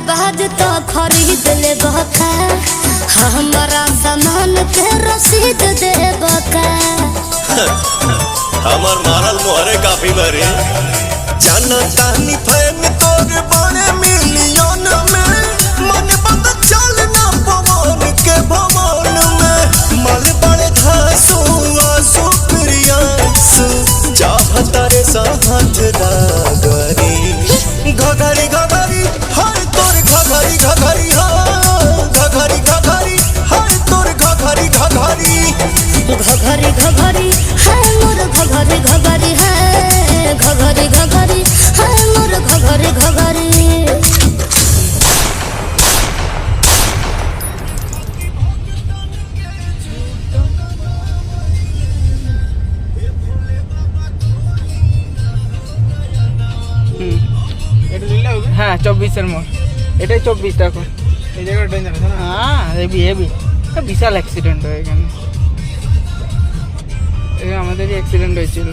बाद तो खरीद ले बका, हमारा सामान के रसीद दे बका। हमार मारल मोहरे काफी बरे जाना तानी फैन तोर बड़े मिलियन में मन बंद चलना पवन के भवन में मल बड़े धासु आसु प्रियांसु चाहता रे साथ दागरी घघरी घघरी हर तोर घघरी घघरी घघरी घघरी हर तोर घघरी घघरी घघरी घघरी है मोर घघरी घघरी है घघरी घघरी है मोर घघरी घघरी। হ্যাঁ 24-এর মোড়, এটাই 24 দেখো এই জায়গাটা ডেঞ্জার আছে না। হ্যাঁ হেভি হেভি, বিশাল অ্যাক্সিডেন্ট হয় এখানে, আমাদেরই অ্যাক্সিডেন্ট হয়েছিল।